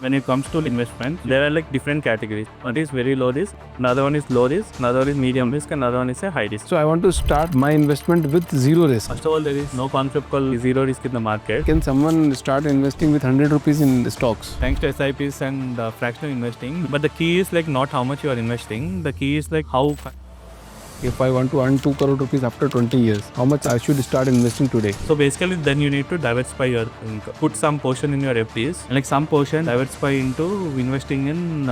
When it comes to investment, there are like different categories. One is very low risk, another one is low risk, another one is medium risk, and another one is a high risk. So I want to start my investment with zero risk. First of all, there is no concept called zero risk in the market. Can someone start investing with 100 rupees in the stocks? Thanks to SIPs and fractional investing. But the key is like not how much you are investing. The key is like how. If I want to earn 2 crore rupees after 20 years, how much I should start investing today? So basically, then you need to diversify your income. Put some portion in your FDs and like some portion diversify into investing in.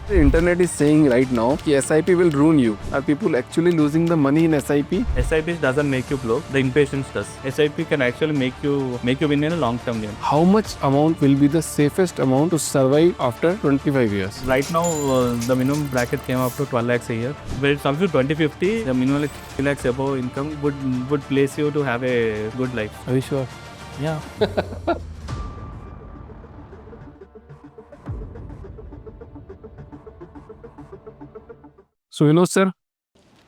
The internet is saying right now that SIP will ruin you. Are people actually losing the money in SIP? SIPs doesn't make you broke. The impatience does. SIP can actually make you win in a long term game. How much amount will be the safest amount to survive after 25 years? Right now, the minimum bracket came up to 12 lakhs a year. When it comes to 2050, the minimum like 3 lakhs above income would place you to have a good life. Are you sure? Yeah. So Vinod sir,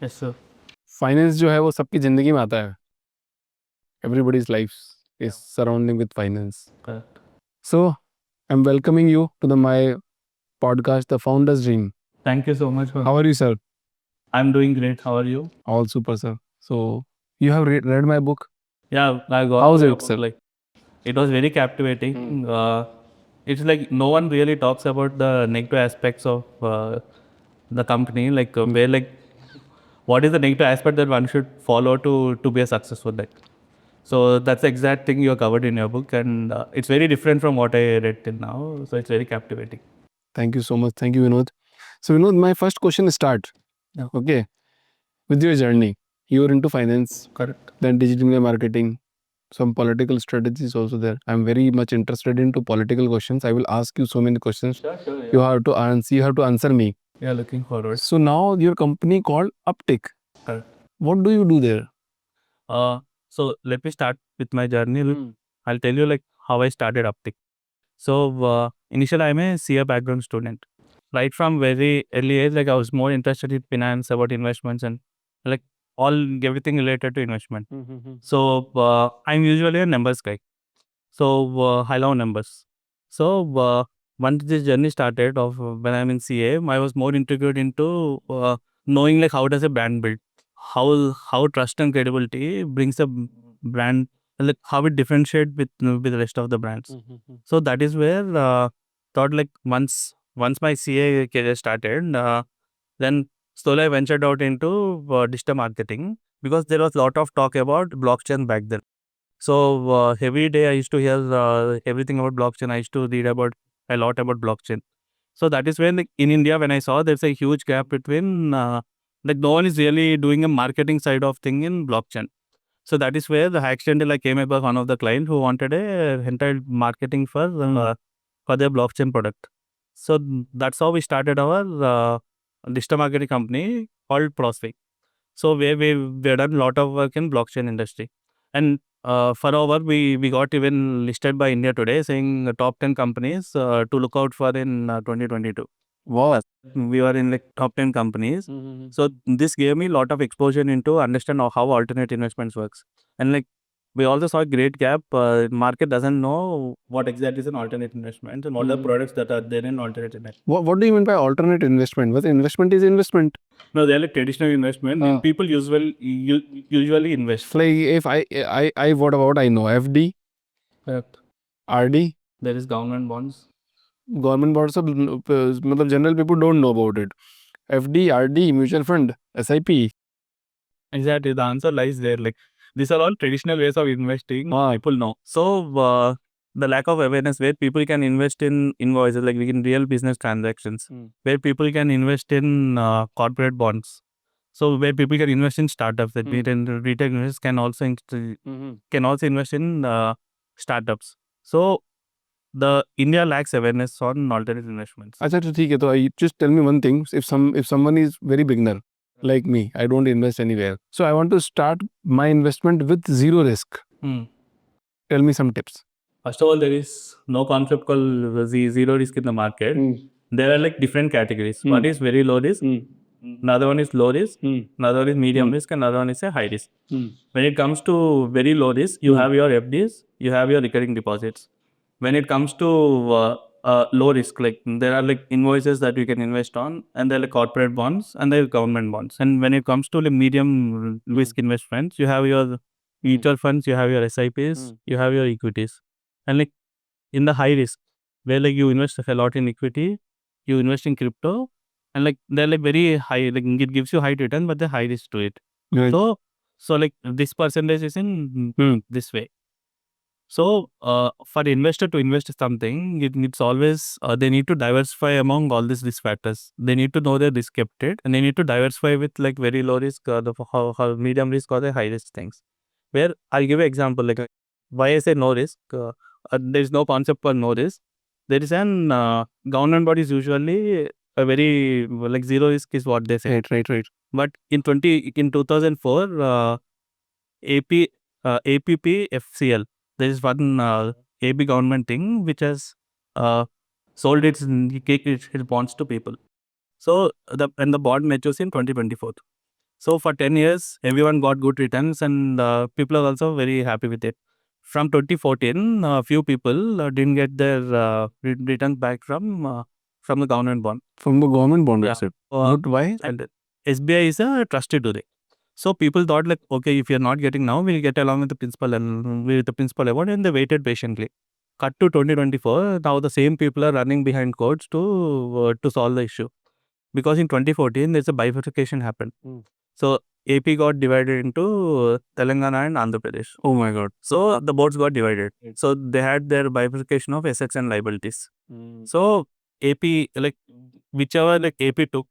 Yes, sir. Finance जो है वो सबकी जिंदगी में आता है. Everybody's life is surrounding with finance. Correct. So I'm welcoming you to my podcast, The Founder's Dream. Thank you so much. How are you, sir? I'm doing great. How are you? All super, sir. So you have read my book? Yeah, I got. How's your it, book, sir? Like, it was very captivating. It's like no one really talks about the negative aspects of the company. Like where like what is the negative aspect that one should follow to be a successful like. So that's the exact thing you covered in your book, and it's very different from what I read till now. So it's very captivating. Thank you so much. Thank you, Vinod. So Vinod, my first question start. Yeah. Okay. With your journey, you were into finance, Correct. then digital media marketing, some political strategies also there. I'm very much interested into political questions. I will ask you so many questions. Sure. Yeah. You have to answer. You have to answer me. Yeah, looking forward. So now your company called Uptik. Correct. What do you do there? So let me start with my journey. I'll tell you like how I started Uptik. So initially I'm a CA background student. Right from very early age, like I was more interested in finance, about investments, and like everything related to investment. So I'm usually a numbers guy. So I love numbers. So once this journey started of when I'm in CA, I was more integrated into knowing like how does a brand build, how trust and credibility brings a brand, like how it differentiate with the rest of the brands. So that is where thought like once my CA career started, then slowly I ventured out into digital marketing because there was a lot of talk about blockchain back then. So every day I used to hear everything about blockchain. I used to read about a lot about blockchain. So that is when like, in India, when I saw there's a huge gap between like no one is really doing a marketing side of thing in blockchain. So that is where the accidentally I came across one of the client who wanted a entire marketing for their blockchain product. So that's how we started our digital marketing company called Prospect. So we've done a lot of work in blockchain industry. And furthermore, we got even listed by India Today saying the top 10 companies to look out for in 2022. Wow. We were in like top 10 companies. So this gave me a lot of exposure into understand how alternate investments works. And like we also saw a great gap. Market doesn't know what exactly is an alternate investment and what are the products that are there in alternate investment. What do you mean by alternate investment? What investment is investment? No, they're like traditional investment. And people usually invest. Like if I what about I know FD, Correct. RD, There is government bonds. government bonds. सब मतलब general people don't know about it. FD, RD, mutual fund, SIP. Exactly. The answer lies there. Like these are all traditional ways of investing. People know. So the lack of awareness where people can invest in invoices, like in real business transactions, where people can invest in corporate bonds. So where people can invest in startups, that retail investors can also invest in startups. So the India lacks awareness on alternate investments. अच्छा तो ठीक है तो just tell me one thing. If someone is very beginner like me, I don't invest anywhere. So I want to start my investment with zero risk. Tell me some tips. First of all, there is no concept called zero risk in the market. There are like different categories. One is very low risk, another one is low risk, another one is medium risk, and another one is a high risk. When it comes to very low risk, you have your FDs, you have your recurring deposits. when it comes to low risk, like there are like invoices that you can invest on, and there are like corporate bonds and there are government bonds. And when it comes to like medium risk investments, you have your mutual funds, you have your SIPs, you have your equities. And like in the high risk, where like you invest a lot in equity, you invest in crypto, and like they're like very high, like it gives you high return, but the high risk to it. Right. So like this percentage is in this way. So for investor to invest something, it's always they need to diversify among all these risk factors. They need to know their risk appetite, and they need to diversify with like very low risk, how medium risk or the high risk things. Where I'll give you example, like why I say no risk. There is no concept for no risk. There is an government body is usually a very like zero risk is what they say. Right. But in 2004, AP APPFCL, there is one AB government thing which has sold its bonds to people. So the bond matures in 2024. So for 10 years, everyone got good returns, and people are also very happy with it. From 2014, few people didn't get their returns back from the government bond. From the government bond, Yeah. that's it. But why? And SBI is a trusted today. So people thought like, okay, if you're not getting now, we'll get along with the principal and with the principal award, and they waited patiently. Cut to 2024, now the same people are running behind courts to solve the issue. Because in 2014, there's a bifurcation happened. So AP got divided into Telangana and Andhra Pradesh. Oh my God. So the boards got divided. So they had their bifurcation of assets and liabilities. So AP, like whichever like AP took,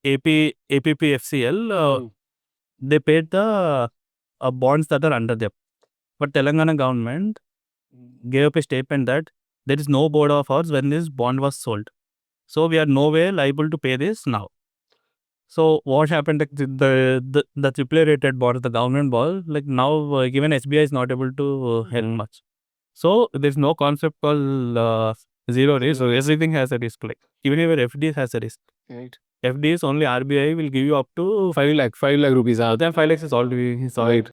APPFCL, they paid the bonds that are under them. But Telangana government gave up a statement that there is no board of ours when this bond was sold. So we are nowhere liable to pay this now. So what happened? Like the AAA rated bond, the government bond, like now even SBI is not able to help much. So there's no concept called zero risk. So everything has a risk. Like even your FD has a risk. Right. FD is only RBI will give you up to 5 lakh rupees. then 5 lakhs is already Right.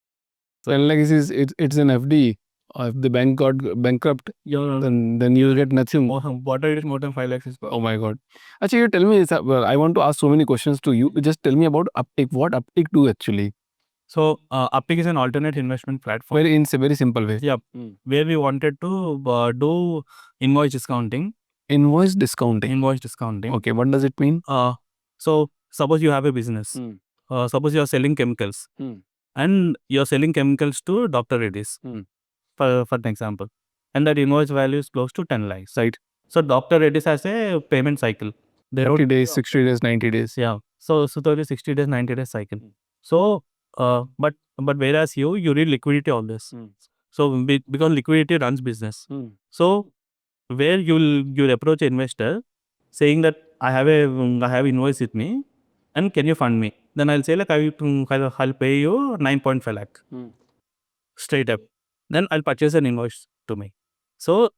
10 lakh is it's an FD. If the bank got bankrupt, then you'll get nothing. What is more than 5 lakhs is. Oh my God. Actually, you tell me, I want to ask so many questions to you. Just tell me about Uptik. What Uptik do actually? So Uptik is an alternate investment platform. In a very simple way. Yeah. Where we wanted to do invoice discounting. Invoice discounting. Okay, what does it mean? So suppose you have a business. Suppose you are selling chemicals. And you're selling chemicals to Dr. Reddy's, for an example. And that invoice value is close to 10 lakhs. Right. So Dr. Reddy's has a payment cycle. 30 days, 60 days, 90 days. Yeah. So 30, 60 days, 90 days cycle. So, but whereas you need liquidity always. So because liquidity runs business. So where you'll approach an investor saying that I have invoice with me, and can you fund me? Then I'll say like I'll pay you 9.5 lakh straight up. Then I'll purchase an invoice to me. So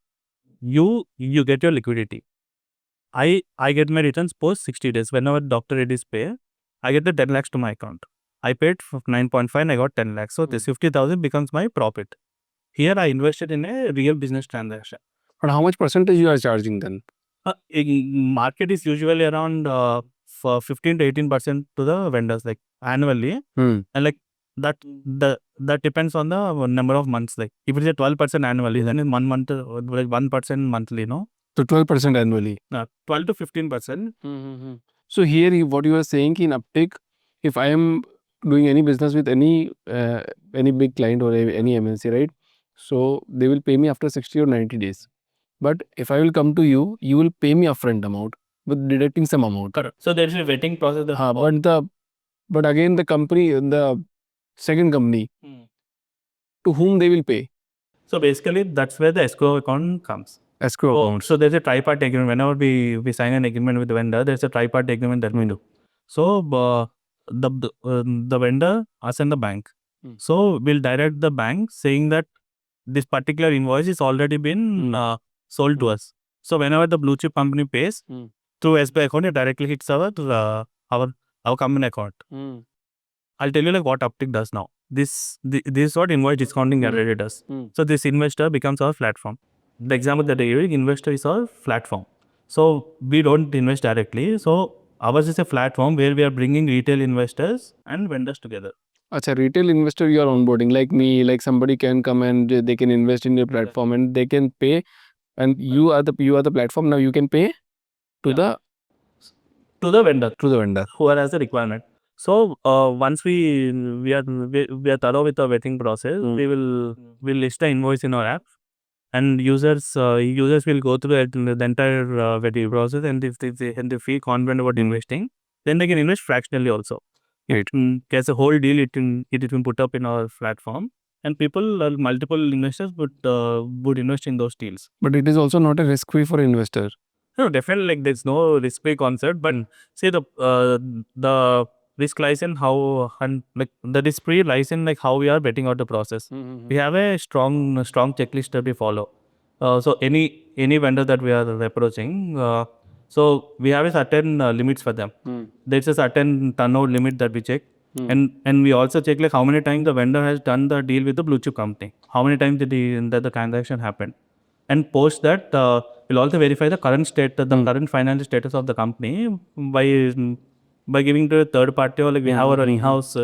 you get your liquidity. I get my returns post 60 days. Whenever Dr. Reddy's pay, I get the 10 lakhs to my account. I paid 9.5 and I got 10 lakhs. So this 50,000 becomes my profit. Here I invested in a real business transaction. But how much percentage you are charging then? Market is usually around for 15 to 18% to the vendors, like annually. And like that depends on the number of months. Like if it's a 12% annually, then in 1 month, like 1% monthly, no? So 12% annually. 12 to 15%. So here what you are saying in Uptik, if I am doing any business with any big client or any MNC, right? So they will pay me after 60 or 90 days. But if I will come to you, you will pay me upfront amount with deducting some amount. Correct. So there is a vetting process. But again the company, the second company, to whom they will pay? So basically that's where the escrow account comes. Escrow account. So there's a tripartite agreement. Whenever we sign an agreement with the vendor, there's a tripartite agreement that we do. So the vendor, us and the bank. So we'll direct the bank saying that this particular invoice is already been sold to us. So whenever the blue chip company pays through SBI account, it directly hits our company account. I'll tell you like what Uptik does now. This is what invoice discounting already does. So this investor becomes our platform. the example that I gave, investor is our platform. So we don't invest directly. So ours is a platform where we are bringing retail investors and vendors together. Acha, retail investor you are onboarding, like me, like somebody can come and they can invest in your platform and they can pay, and you are the platform. Now you can pay to Yeah. the To the vendor vendor. who has a requirement. So once we are thorough with the vetting process, we will list the invoice in our app, and users will go through the entire vetting process, and if they feel confident about investing, then they can invest fractionally also. Right. As a whole deal, it can put up in our platform, and multiple investors would invest in those deals. But it is also not a risk free for investor. No, definitely, like there's no risk-free concept, but see the risk lies in how, and like the risk-free lies in like how we are betting out the process. We have a strong checklist that we follow. So any vendor that we are approaching, so we have a certain limits for them. There's a certain turnover limit that we check, and we also check like how many times the vendor has done the deal with the blue chip company, how many times did the transaction happened, and post that we'll also verify the current state, the current financial status of the company by giving to a third party, or like we have our in-house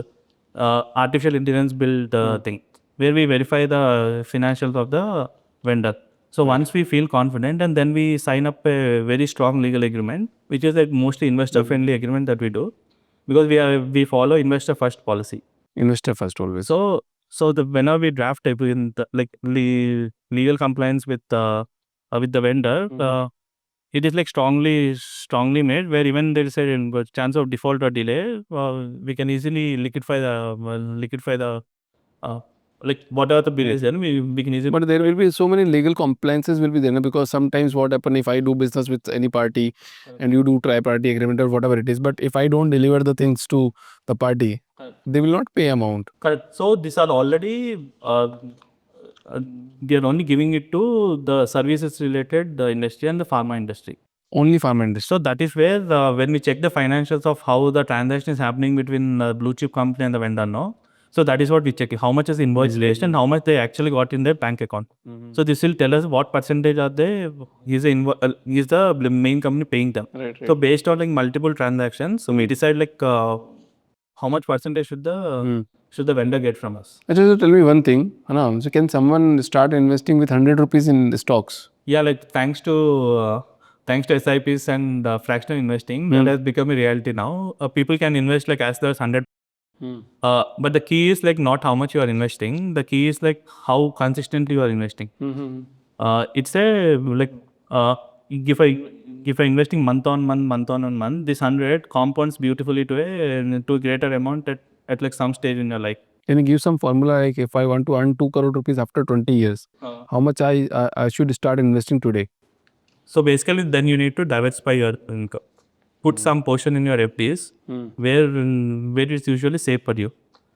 artificial intelligence build thing where we verify the financials of the vendor. So once we feel confident, and then we sign up a very strong legal agreement, which is like mostly investor friendly agreement that we do, because we follow investor first policy. Investor first always. So whenever we draft legal compliance with the vendor, it is like strongly made, where even there is a chance of default or delay, we can easily liquidify the like whatever the bill is, then we can easily. But there will be so many legal compliances will be there, because sometimes what happen, if I do business with any party and you do tri-party agreement or whatever it is, but if I don't deliver the things to the party, they will not pay amount. Correct. So these are already they are only giving it to the services related the industry and the pharma industry. Only farm industry. So that is where when we check the financials of how the transaction is happening between the blue chip company and the vendor, no. So that is what we check: how much is invoice raised and how much they actually got in their bank account. So this will tell us what percentage are they is the main company paying them. Right. So based on like multiple transactions, so we decide like how much percentage should the vendor get from us. Just tell me one thing, so can someone start investing with 100 rupees in the stocks? Yeah, like thanks to SIPs and fractional investing, that has become a reality now. People can invest like as there's 100. But the key is like not how much you are investing. The key is like how consistently you are investing. It's a like if I investing month on month, this 100 compounds beautifully to a greater amount at like some stage in your life. Can you give some formula, like if I want to earn 2 crore rupees after 20 years, how much I should start investing today? So basically, then you need to diversify your income. Put some portion in your FDs where it's usually safe for you,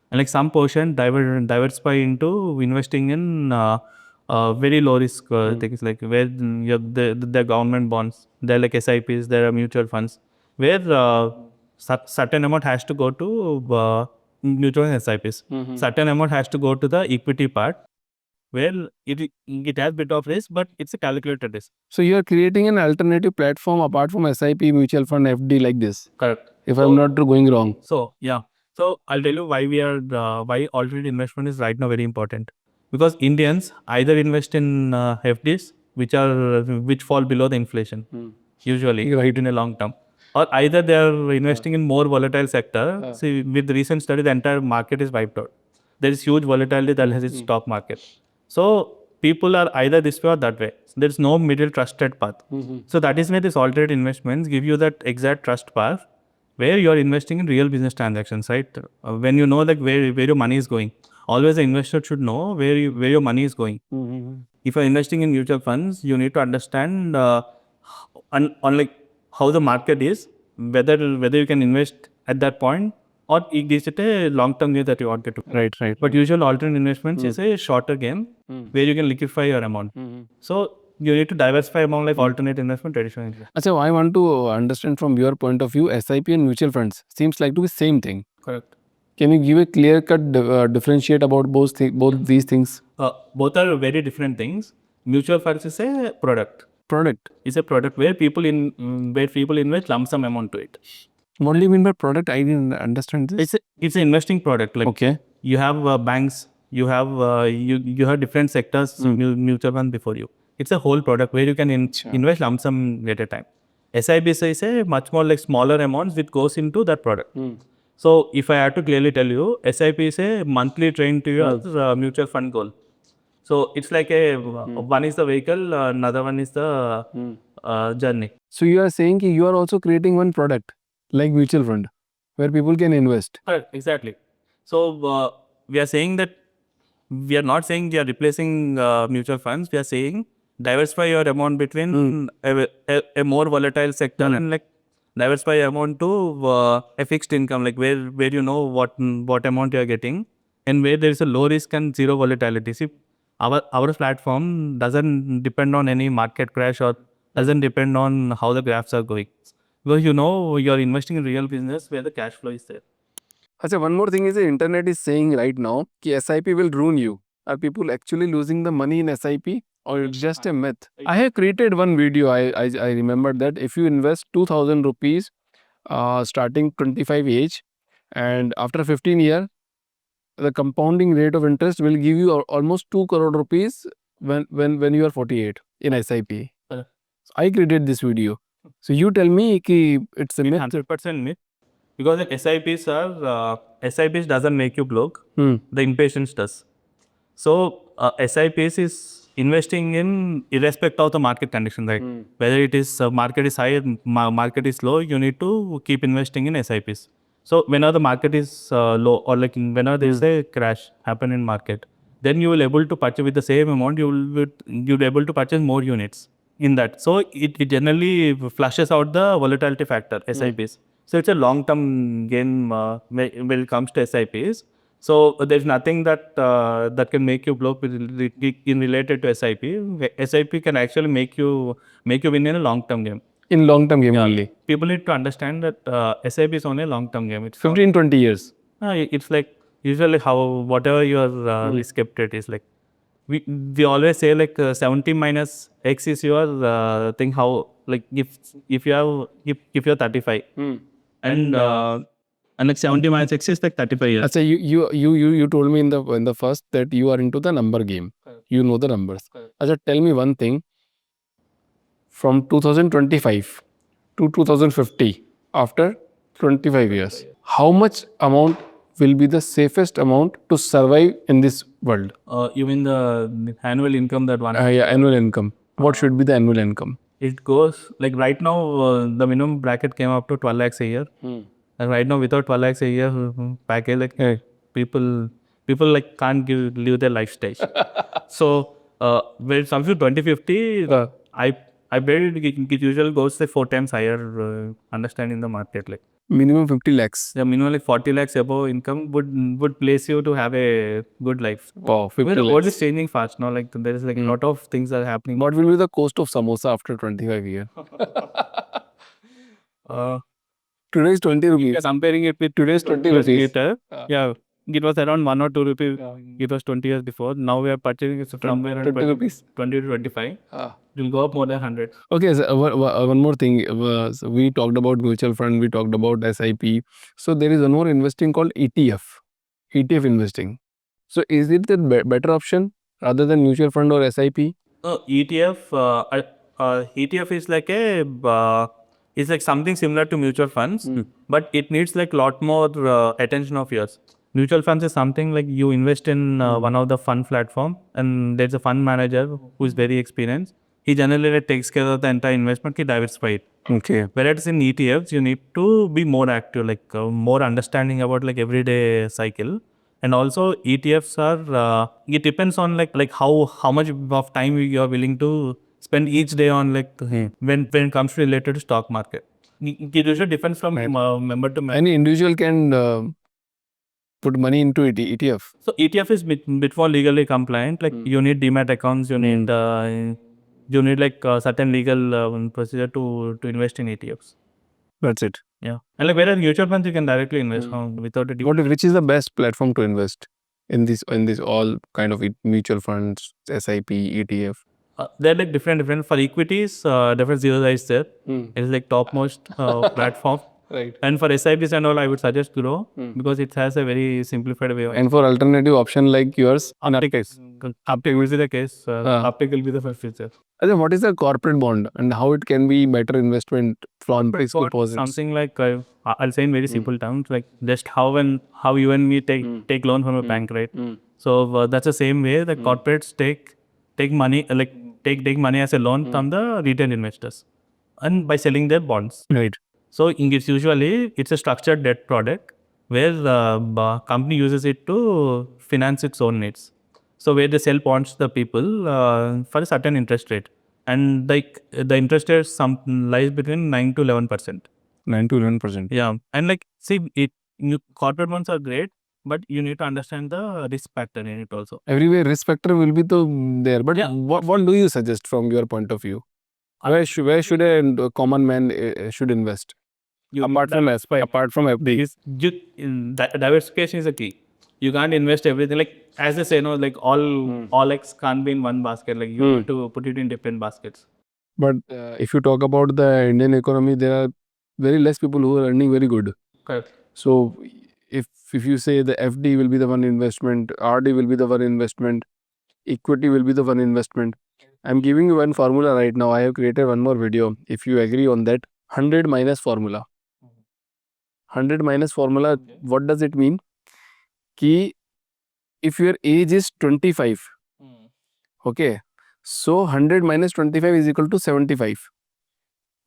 and like some portion diversify into investing in very low risk things, like where you have the government bonds. They're like SIPs. There are mutual funds where certain amount has to go to mutual funds, SIPs. Certain amount has to go to the equity part, where it has bit of risk, but it's a calculated risk. So you are creating an alternative platform apart from SIP, mutual fund, FD, like this. Correct. If I'm not going wrong. So yeah. So I'll tell you why alternate investment is right now very important. Because Indians either invest in FDs which fall below the inflation, usually Right. in a long term, or either they are investing in more volatile sector. See, with the recent study, the entire market is wiped out. There is huge volatility that has its stock market. So people are either this way or that way. There is no middle trusted path. So that is why these alternate investments give you that exact trust path, where you are investing in real business transactions, right? When you know like where your money is going, always the investor should know where your money is going. If you're investing in mutual funds, you need to understand on like how the market is, whether you can invest at that point, or is it a long-term game that you want to do. Right. But usual alternate investments is a shorter game where you can liquefy your amount. So you need to diversify among like alternate investment, traditional investment. So I want to understand from your point of view, SIP and mutual funds seems like to be same thing. Correct. Can you give a clear cut differentiate about both these things? Both are very different things. Mutual funds is a product. It's a product where people invest lump sum amount to it. What do you mean by product? I didn't understand this. It's an investing product. Like Okay. you have banks, you have you have different sectors mutual fund before you. It's a whole product where you can invest lump sum at a time. SIP is a much more like smaller amounts which goes into that product. So if I have to clearly tell you, SIP is a monthly train to your mutual fund goal. So it's like a one is the vehicle, another one is the journey. So you are saying that you are also creating one product like mutual fund where people can invest. Correct, exactly. So we are saying that we are not saying we are replacing mutual funds. We are saying diversify your amount between a more volatile sector and like diversify amount to a fixed income, like where you know what amount you are getting and where there is a low risk and zero volatility. See, our platform doesn't depend on any market crash or doesn't depend on how the graphs are going. Because you know you're investing in real business where the cash flow is there. Achha, one more thing is the internet is saying right now that SIP will ruin you. Are people actually losing the money in SIP or it's just a myth? I have created one video. I remember that if you invest 2000 rupees starting 25 age and after 15 years, the compounding rate of interest will give you almost 2 crore rupees when you are 48 in SIP. Correct. So I created this video. So you tell me ki it's a myth. 100% myth. Because like SIPs doesn't make you broke. The impatience does. So SIPs is investing in irrespective of the market condition, right? Whether it is market is high, market is low, you need to keep investing in SIPs. So whenever the market is low or like whenever there is a crash happen in market, then you will able to purchase with the same amount. You'll be able to purchase more units in that. So it generally flushes out the volatility factor SIPs. So it's a long-term game when it comes to SIPs. So there's nothing that can make you blow in related to SIP. SIP can actually make you win in a long-term game. In long-term game only. People need to understand that SIP is only a long-term game. It's 15-20 years. it's like usually how whatever your risk appetite is like. We always say like 70 minus X is your thing. How like if you have if you're 35 and like 70 minus X is like 35 years. Achha, you told me in the first that you are into the number game. You know the numbers. Achha, tell me one thing. From 2025 to 2050, after 25 years, how much amount will be the safest amount to survive in this world? You mean the annual income that one? Yeah, annual income. What should be the annual income? It goes like right now the minimum bracket came up to 12 lakhs a year. And right now without 12 lakhs a year package, like people like can't live their life stage. So when it comes to 2050, I bet it usually goes like 4 times higher understanding the market. Like Minimum 50 lakhs. the minimum like 40 lakhs above income would place you to have a good life. Wow, 50 The world lakhs. is changing fast now. Like there is like a lot of things are happening. What will be the cost of samosa after 25 years? Today is 20 rupees. Comparing it with Today's 20 years rupees. later, yeah, it was around 1 or 2 rupees. It was 20 years before. Now we are purchasing it somewhere around 20 rupees. 20 to 25. It will go up more than 100. Okay, so one more thing. So we talked about mutual fund, we talked about SIP. So there is one more investing called ETF investing. So is it the better option rather than mutual fund or SIP? ETF is like it's like something similar to mutual funds, but it needs like lot more attention of yours. Mutual funds is something like you invest in one of the fund platform, and there's a fund manager who is very experienced. He generally like, takes care of the entire investment. He diversify it. Okay. Whereas in ETFs, you need to be more active, like more understanding about like everyday cycle. And also ETFs are it depends on like how much of time you are willing to spend each day on like when it comes to related to stock market. It usually depends from member to member. Any individual can put money into ETF. So ETF is bit more legally compliant. Like you need demat accounts, you need like certain legal procedure to invest in ETFs. That's it. Yeah, and like whereas mutual funds you can directly invest without a Which is the best platform to invest in this all kind of mutual funds, SIP, ETF? They're like different. For equities, different zero is there. It's like topmost platform. Right. And for SIPs and all, I would suggest Grow because it has a very simplified way of. And for alternative option like yours, in Uptik case. Uptik will be the case. Uptik will be the first future. What is a corporate bond and how it can be better investment from fixed deposits? Something like I'll say in very simple terms, like just how you and me take loan from a bank, right? So that's the same way the corporates take money take money as a loan from the retail investors, and by selling their bonds. Right. So it's usually it's a structured debt product where the company uses it to finance its own needs. So where they sell bonds to the people for a certain interest rate, and like the interest rate lies between 9 to 11%. 9 to 11%. Yeah, and like see, corporate bonds are great, but you need to understand the risk factor in it also. Everywhere risk factor will be there, but Yeah. what do you suggest from your point of view? Where should a common man should invest? Apart from FD. Diversification is a key. You can't invest everything. Like as they say, no, like all eggs can't be in one basket. Like you need to put it in different baskets. But if you talk about the Indian economy, there are very less people who are earning very good. Correct. So if you say the FD will be the one investment, RD will be the one investment, equity will be the one investment. I'm giving you one formula right now. I have created one more video. If you agree on that, 100 minus formula. 100 minus formula, what does it mean? Ki if your age is 25, okay, so 100 minus 25 is equal to 75.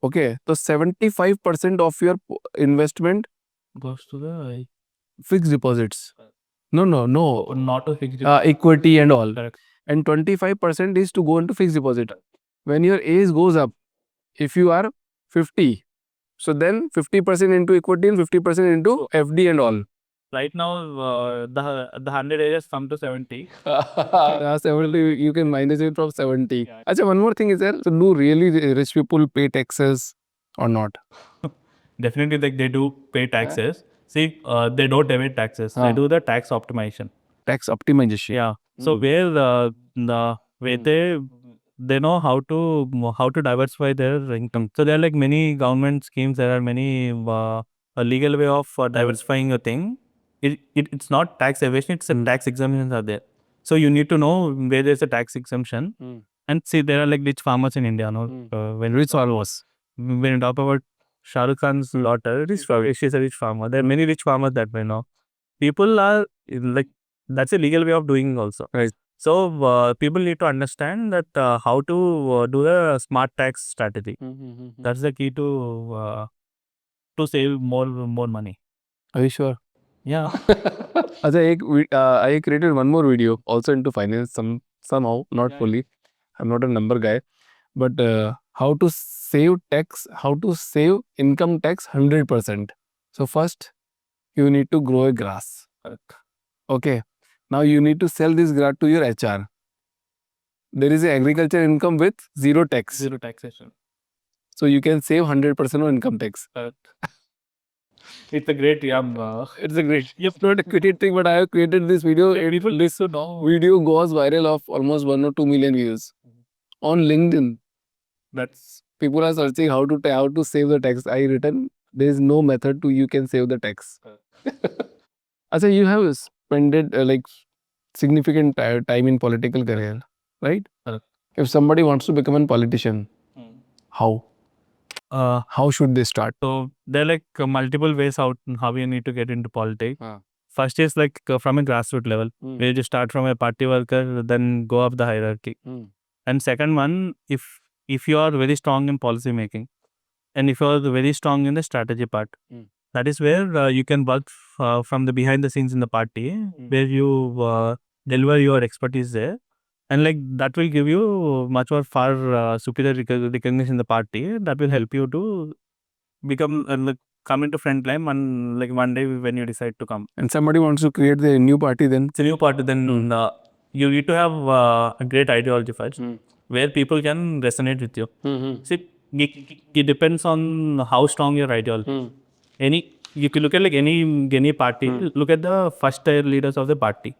Okay, so 75% of your investment Goes to the fixed deposits. No, not a fixed equity and all. Correct. And 25% is to go into fixed deposit. When your age goes up, if you are 50, so then 50% into equity and 50% into FD and all. Right now, the 100 areas come to 70. 70, you can minus it from 70. Yeah. Achha, one more thing is there. So do really rich people pay taxes or not? Definitely, like they do pay taxes. See, they don't evade taxes. They do the tax optimization. Tax optimization. Yeah. So where they know how to diversify their income. So there are like many government schemes. There are many a legal way of diversifying a thing. It's not tax evasion. It's a tax exemptions are there. So you need to know where there's a tax exemption. And see, there are like rich farmers in India. No, when Rich farmers. when you talk about Shah Rukh Khan's daughter, she's a rich farmer. There are many rich farmers that way now. People are like, that's a legal way of doing also. Right. So people need to understand that how to do the smart tax strategy. That's the key to save more money. Are you sure? Yeah. I created one more video also into finance somehow, not fully. I'm not a number guy, but how to save income tax 100%. So first, you need to grow a grass. Okay. Now you need to sell this grass to your HR. There is an agriculture income with zero tax. Zero taxation. So you can save 100% on income tax. It's a great It's a great. You've not created thing, but I have created this video. This video goes viral of almost 1 or 2 million views on LinkedIn. That's people are searching how to save the tax. I written there is no method to you can save the tax. Achha, you have spent like significant time in political career, right? If somebody wants to become a politician, how should they start? So there are like multiple ways how you need to get into politics. First is like from a grassroots level, where you start from a party worker, then go up the hierarchy. And second one, if you are very strong in policy making, and if you are very strong in the strategy part, that is where you can work from the behind the scenes in the party, where you deliver your expertise there. And like that will give you much more far superior recognition in the party. That will help you to become come into front line one day when you decide to come. And somebody wants to create the new party, then it's a new party. Then you need to have a great ideology first, where people can resonate with you. See, it depends on how strong your ideology. You can look at like any party. Look at the first tier leaders of the party,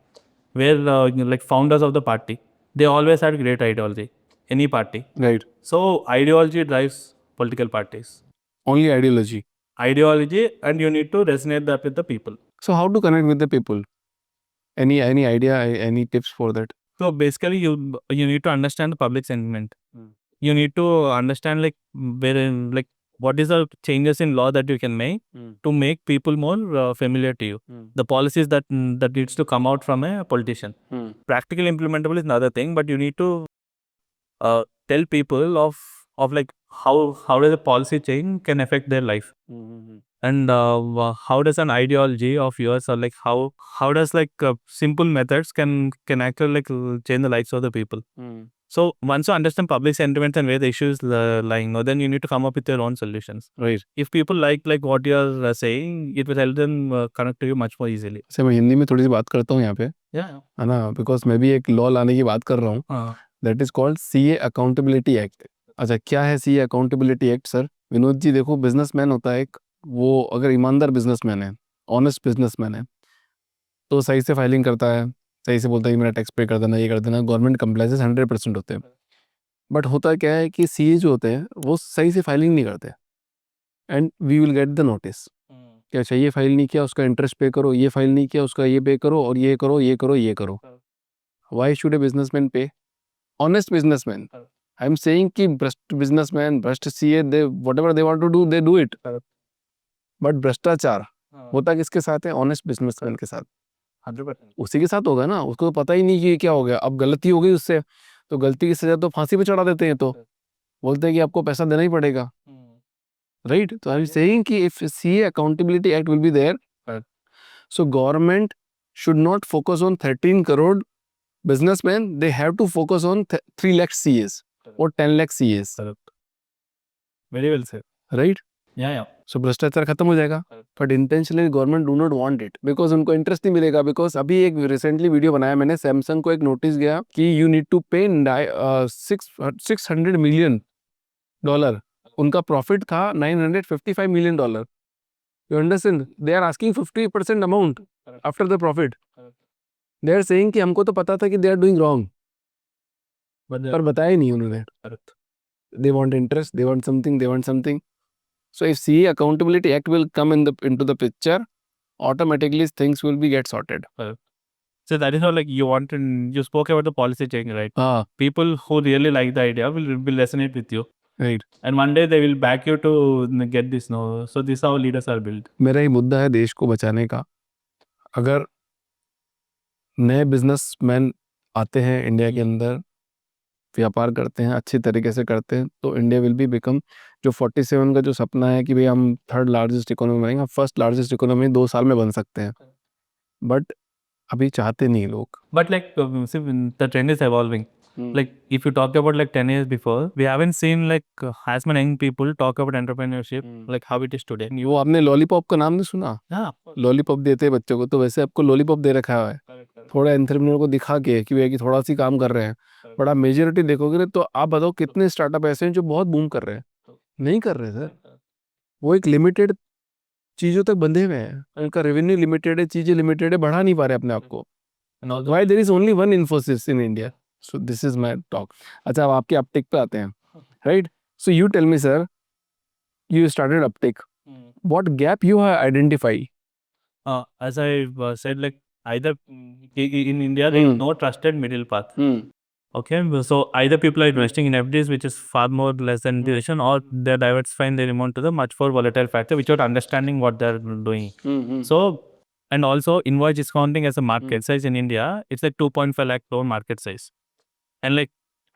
where like founders of the party, they always had great ideology. any party. Right. So ideology drives political parties. Only ideology. Ideology, and you need to resonate that with the people. So how to connect with the people? Any idea? Any tips for that? So basically, you need to understand the public sentiment. You need to understand what is the changes in law that you can make to make people more familiar to you. The policies that needs to come out from a politician. Practical implementable is another thing, but you need to tell people of like how does a policy change can affect their life. And how does an ideology of yours, or like how does simple methods can actually change the lives of the people. So once you understand public sentiments and where the issue is lying, then you need to come up with your own solutions. Right. If people like what you are saying, it will help them connect to you much more easily. से मैं हिंदी में थोड़ी सी बात करता हूँ यहाँ पे, Yeah. है ना, बिकॉज मैं भी एक लॉ लाने की बात कर रहा हूँ. That is called CA accountability act. अच्छा, क्या है CA accountability act sir? Vinod ji देखो, बिजनेसमैन होता है एक, वो अगर ईमानदार बिजनेसमैन है, ऑनेस्ट बिजनेसमैन है, तो सही से फाइलिंग करता है, सही से बोलता है कि मेरा टैक्स पे कर देना, ये कर देना, गवर्नमेंट कंप्लायंसेस 100% होते हैं. बट होता क्या है कि सीए जो होते हैं वो सही से फाइलिंग नहीं करते, and we will get the notice कि अच्छा ये फाइल नहीं किया, उसका इंटरेस्ट पे करो, ये फाइल नहीं किया, उसका ये पे करो, और ये करो, ये करो, ये करो. Why should a businessman pay? Honest businessman. I am saying कि भ्रष्ट बिजनेसमैन, भ्रष्ट CA, they whatever they want to do, they do it. But भ्रष्टाचार होता किसके साथ है? ऑनेस्ट बिजनेसमैन के साथ. 100%. उसी के साथ होगा ना, उसको तो पता ही नहीं कि क्या हो गया, अब गलती हो गई उससे, तो गलती की सजा तो फांसी पे चढ़ा देते हैं, तो बोलते हैं कि आपको पैसा देना ही पड़ेगा. राइट. तो आई एम सेइंग कि if CA accountability act will be there, so government should not focus on 13 crore businessmen, they have to focus on 3 lakh CAs or 10 lakh CAs. Very well said. Right. Yeah. So भ्रष्टाचार खत्म हो जाएगा. But intentionally government do not want it because उनको interest नहीं मिलेगा. Because अभी एक recently video बनाया मैंने, सैमसंग को एक नोटिस गया कि यू नीड टू पे $600 million. उनका प्रॉफिट था $955 million. You understand? They are asking 50% amount after the profit. They are saying कि हमको तो पता था कि they are doing wrong, पर बताया नहीं उन्होंने. They want interest, they want something. So if CA accountability act will come into the picture, automatically things will be get sorted. So that is how you spoke about the policy change, right? People who really like the idea will resonate with you. Right. And one day they will back you to get this. No, so this is how leaders are built. मेरा ही मुद्दा है देश को बचाने का. अगर नए businessman आते हैं इंडिया के अंदर, व्यापार करते हैं, अच्छी तरीके से करते हैं, तो इंडिया विल बी बिकम, जो 47 का जो सपना है कि भाई हम 3rd लार्जेस्ट इकोनॉमी बनेंगे, हम 1st लार्जेस्ट इकोनॉमी 2 साल में बन सकते हैं. बट अभी चाहते नहीं लोग. But see, the trend is evolving. Like if you talk about 10 years before, we haven't seen as many young people talk about entrepreneurship like how it is today. वो आपने लॉलीपॉप का नाम नहीं सुना? हाँ. लॉलीपॉप देते हैं बच्चों को, तो वैसे आपको लॉलीपॉप दे रखा है. थोड़ा एंटरप्रेन्योर को दिखा के कि वे थोड़ा सी काम कर रहे हैं, बट आप मेजोरिटी देखोगे तो आप बताओ कितने स्टार्टअप ऐसे हैं जो बहुत बूम कर रहे हैं? नहीं कर रहे सर. वो एक लिमिटेड चीज़ों तक बंधे हुए हैं, उनका रेवेन्यू लिमिटेड है, चीज़ें लिमिटेड है, बढ़ा नहीं पा रहे अपने आप को. Why there is only one Infosys in India? So this is my talk. अच्छा, अब आपके अपटिक पे आते हैं, right? So you tell me, sir, you started Uptik. What gap you have identified? As I said, either in India there is no trusted middle path. Okay, so either people are investing in FDs, which is far more less than duration, or they're diversifying their amount to the much more volatile factor without understanding what they're doing. So, and also invoice discounting as a market size in India, it's 2.5 lakh crore market size. And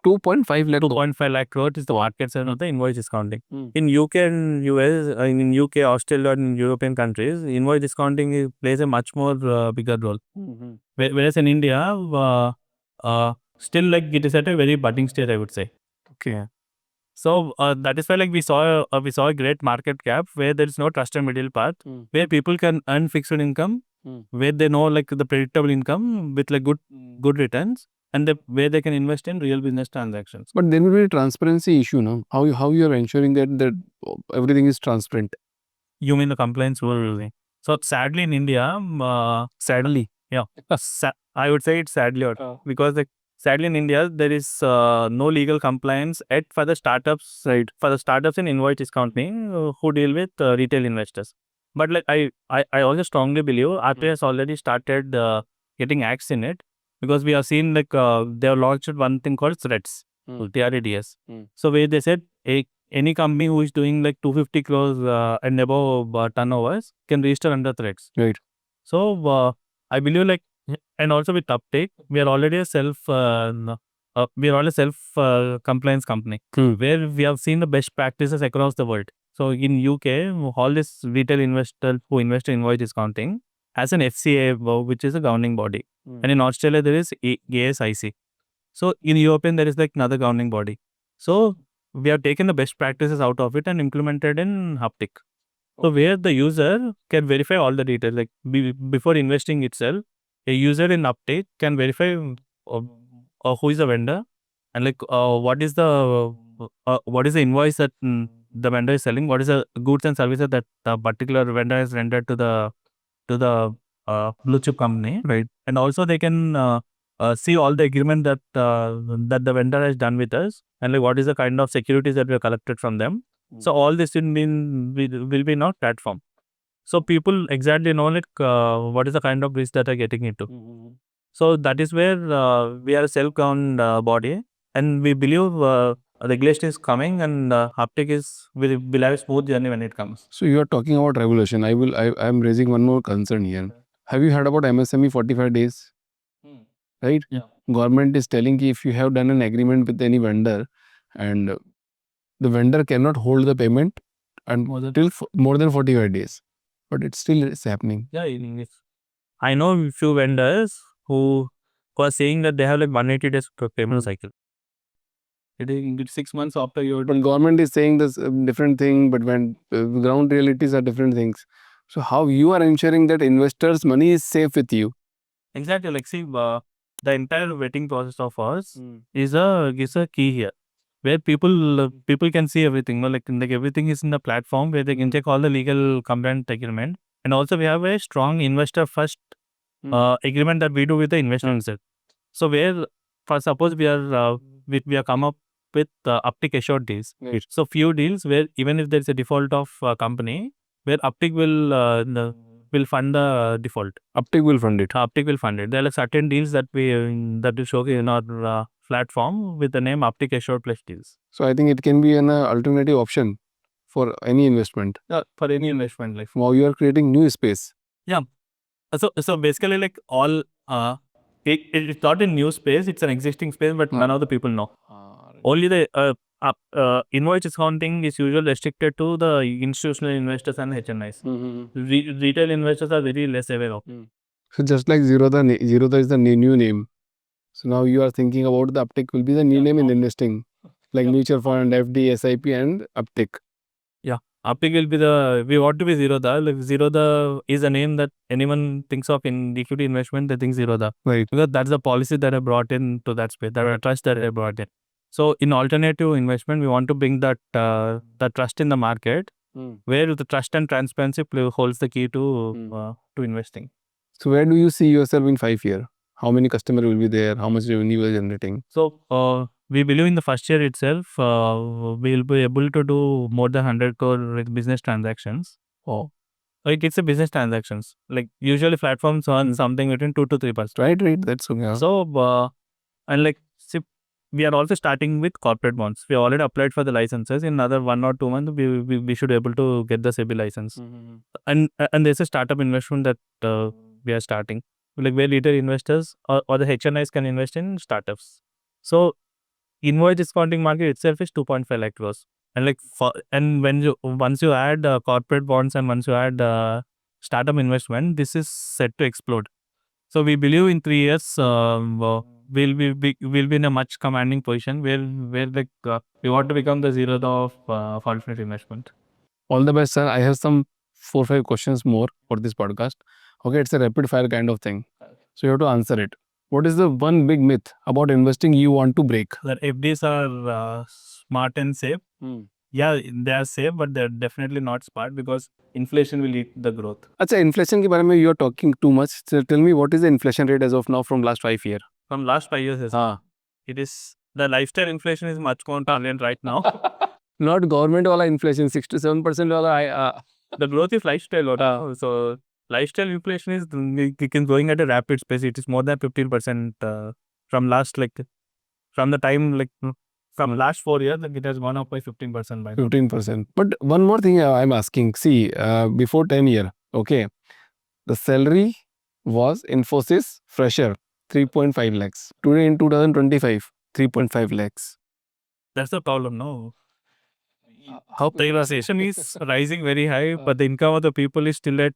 2.5 lakh crore is the market size of the invoice discounting. In UK and US, in UK, Australia, and European countries, invoice discounting plays a much more bigger role. Whereas in India, still it is at a very budding stage, I would say. Okay. So that is why we saw a great market gap where there is no trusted middle path, where people can earn fixed income, where they know the predictable income with good returns, and where they can invest in real business transactions. But there will be a transparency issue, no? How you are ensuring that everything is transparent? You mean the compliance rule? So sadly in India, Sadly, yeah, I would say it's sadly, because sadly in India there is no legal compliance yet for the startups. Right. For the startups in invoice discounting who deal with retail investors. But like I also strongly believe RBI has already started getting acts in it, because we have seen like they have launched one thing called threats, TRADS. So where they said any company who is doing like 250 crores and above turnovers can register under threats. Right. So I believe like, and also with Uptake, we are already a self compliance company where we have seen the best practices across the world. So in UK, all this retail investor who invest in invoice discounting has an FCA, which is a governing body, and in Australia there is ASIC. So in European there is like another governing body. So we have taken the best practices out of it and implemented in Uptik. So where the user can verify all the details, like before investing itself, a user in Update can verify who is the vendor, and like what is the invoice that the vendor is selling, what is the goods and services that the particular vendor has rendered to the blue chip company, right? And also they can see all the agreement that that the vendor has done with us, and like what is the kind of securities that we have collected from them. So all this will be in our platform. So people exactly know like what is the kind of risk that are getting into. So that is where we are a self-governed body, and we believe regulation is coming, and Uptake will have a smooth journey when it comes. So you are talking about regulation. I am raising one more concern here. Have you heard about MSME 45 days? Right? Yeah. Government is telling ki if you have done an agreement with any vendor and the vendor cannot hold the payment until more than 45 days. But it still is happening. Yeah, I know a few vendors who are saying that they have like 180 days payment cycle. It is 6 months after your. But government is saying this different thing, but when ground realities are different things. So how you are ensuring that investors' money is safe with you? Exactly, like see, the entire vetting process of us is a key here, where people can see everything. No, like everything is in the platform where they can check all the legal compliant agreement, and also we have a strong investor first agreement that we do with the investor itself. So where, for suppose we are come up with Uptick assured deals. Right. So few deals where even if there is a default of company, where Uptick will fund the default. Uptik will fund it. Uptick will fund it. There are certain deals that we showcase in our platform with the name Uptick Assured Plus deals. So I think it can be an alternative option for any investment. Yeah, for any investment. Like Wow, you are creating new space. yeah. So basically like all it's not a new space, it's an existing space, but none of the people know. Only the invoice discounting is usually restricted to the institutional investors and HNIs. Retail investors are very less aware of. So just like Zerodha is the new name. So now you are thinking about the Uptik will be the new name in investing, like mutual fund, FD, SIP, and Uptik. Yeah, Uptik will be we want to be Zerodha. Like Zerodha is a name that anyone thinks of in equity investment, they think Zerodha. Right. Because that's the policy that I brought in to that space, that trust that I brought in. So in alternative investment, we want to bring that trust in the market, where the trust and transparency holds the key to investing. So where do you see yourself in 5 years? How many customers will be there? How much revenue you are generating? So we believe in the first year itself, we will be able to do more than 100 crore with business transactions. Like it's a business transactions. Like usually platforms earn something between 2 to 3%. Right. That's okay. So and like see, we are also starting with corporate bonds. We already applied for the licenses. In another 1 or 2 months, we should be able to get the SEBI license. And there's a startup investment that we are starting, like where retail investors or the HNIs can invest in startups. So invoice discounting market itself is 2.5 lakh crores. And like once you add corporate bonds and once you add startup investment, this is set to explode. So we believe in 3 years we'll be in a much commanding position where like we want to become the Zerodha of alternate investment. All the best, sir. I have some 4-5 questions more for this podcast. Okay, it's a rapid fire kind of thing. So you have to answer it. What is the one big myth about investing you want to break? That FDs are smart and safe. Yeah, they are safe, but they're definitely not smart because inflation will eat the growth. अच्छा, inflation के बारे में you are talking too much. So tell me what is the inflation rate as of now from last 5 years? From last 5 years, हाँ. it is the lifestyle inflation is much more prevalent right now. Not government wala inflation, 6 to 7% wala. The growth is lifestyle. So lifestyle inflation is going at a rapid pace. It is more than 15% from last from the time from last 4 years. It has gone up by 15% by now. 15%. But one more thing I'm asking. See, before 10 years, okay, the salary was Infosys fresher 3.5 lakhs. Today in 2025, 3.5 lakhs. That's the problem, no? How taxation is rising very high, but the income of the people is still at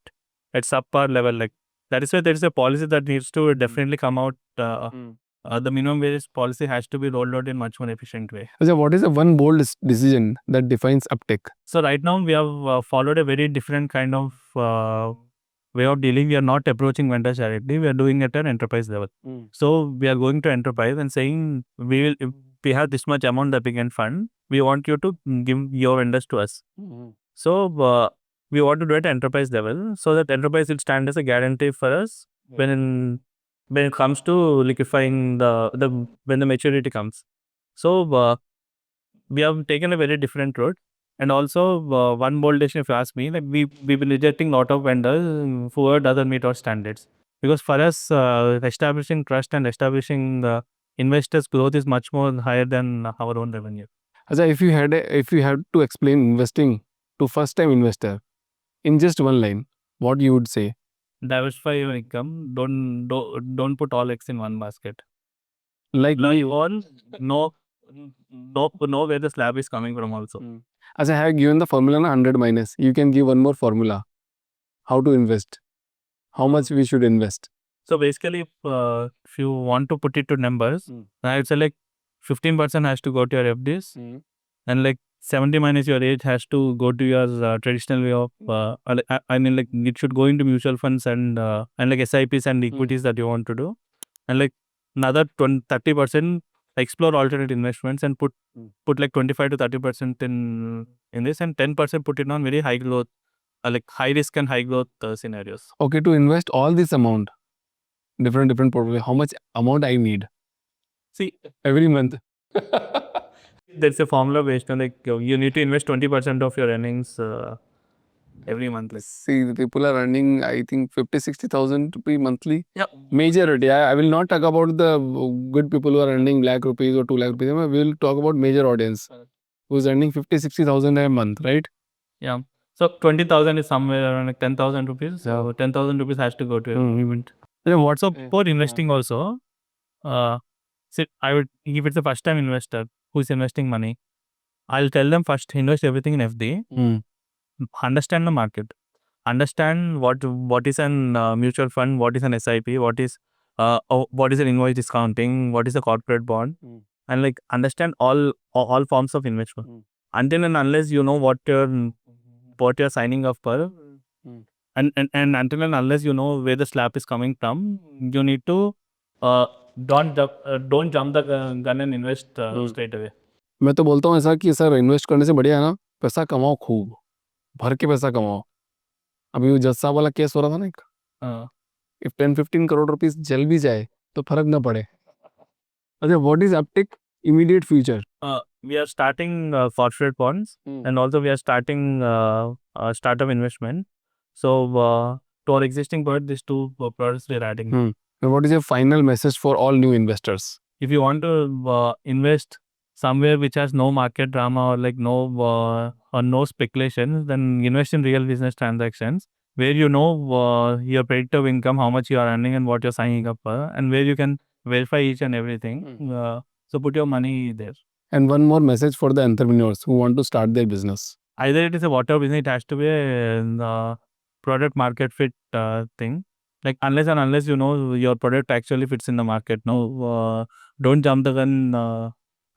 subpar level. Like that is why there is a policy that needs to definitely come out. The minimum wage policy has to be rolled out in much more efficient way. So what is the one bold decision that defines Uptik? So right now we have followed a very different kind of way of dealing. We are not approaching vendors directly. We are doing it at an enterprise level. So we are going to enterprise and saying if we have this much amount that we can fund, we want you to give your vendors to us. So we want to do it at enterprise level, so that enterprise will stand as a guarantee for us when it comes to liquefying when the maturity comes. So we have taken a very different route. And also one bold decision, if you ask me, like we've been rejecting a lot of vendors who doesn't meet our standards. Because for us, establishing trust and establishing investors' growth is much more higher than our own revenue. Acha, if you had to explain investing to first-time investor in just one line, what you would say? Diversify your income. Don't put all eggs in one basket. Like Learn all. Know where the slab is coming from also. Acha, I have given the formula 100 minus. You can give one more formula. How to invest? How much we should invest? So basically, if you want to put it to numbers, I would say like 15% has to go to your FDs, and like 70 minus your age has to go to your traditional way of. I mean, like it should go into mutual funds and like SIPs and equities that you want to do, and like another 30% explore alternate investments and put like 25 to 30% in this, and 10% put it on very high growth, like high risk and high growth scenarios. Okay, to invest all this amount, different portfolio, how much amount I need? See, every month. There's a formula based on like you need to invest 20% of your earnings every month. See, the people are earning, I think 50,000-60,000 rupee monthly. Yeah. Majority. I will not talk about the good people who are earning lakh rupees or 2 lakh rupees. We will talk about major audience who's earning 50,000-60,000 a month, right? Yeah. So 20,000 is somewhere around like 10,000 rupees. So 10,000 rupees has to go to every event. Then what's up for investing also? I would, if it's a first time investor who's investing money, I'll tell them first invest everything in FD. Understand the market. Understand what is an mutual fund, what is an SIP, what is an invoice discounting, what is a corporate bond, and like understand all forms of investment. Until and unless you know what you're signing up for, and until and unless you know where the slab is coming from, you need to don't jump the gun and invest straight away. मैं तो बोलता हूँ ऐसा कि sir invest करने से बढ़िया है ना, पैसा कमाओ, खूब भर के पैसा कमाओ. अभी वो जज साहब वाला केस हो रहा था ना एक, if 10-15 crore rupees जल भी जाए तो फर्क ना पड़े. अच्छा, what is Uptik immediate future? We are starting corporate bonds, and also we are starting startup investment. So to our existing product, these two products we are adding. And what is your final message for all new investors? If you want to invest somewhere which has no market drama or like no speculation, then invest in real business transactions where you know your predictive income, how much you are earning and what you're signing up for, and where you can verify each and everything. So put your money there. And one more message for the entrepreneurs who want to start their business. Either it is a water business, it has to be a product market fit thing. Like unless you know your product actually fits in the market, don't jump the gun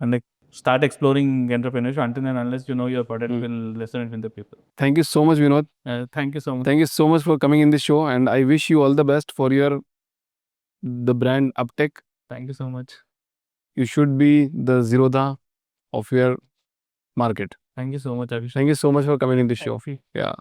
and like start exploring entrepreneurship until and unless you know your product will resonate with the people. Thank you so much, Vinod. Thank you so much. Thank you so much for coming in this show, and I wish you all the best for the brand Uptik. Thank you so much. You should be the Zerodha of your market. Thank you so much, Abhishek. Thank you so much for coming in this show. Yeah.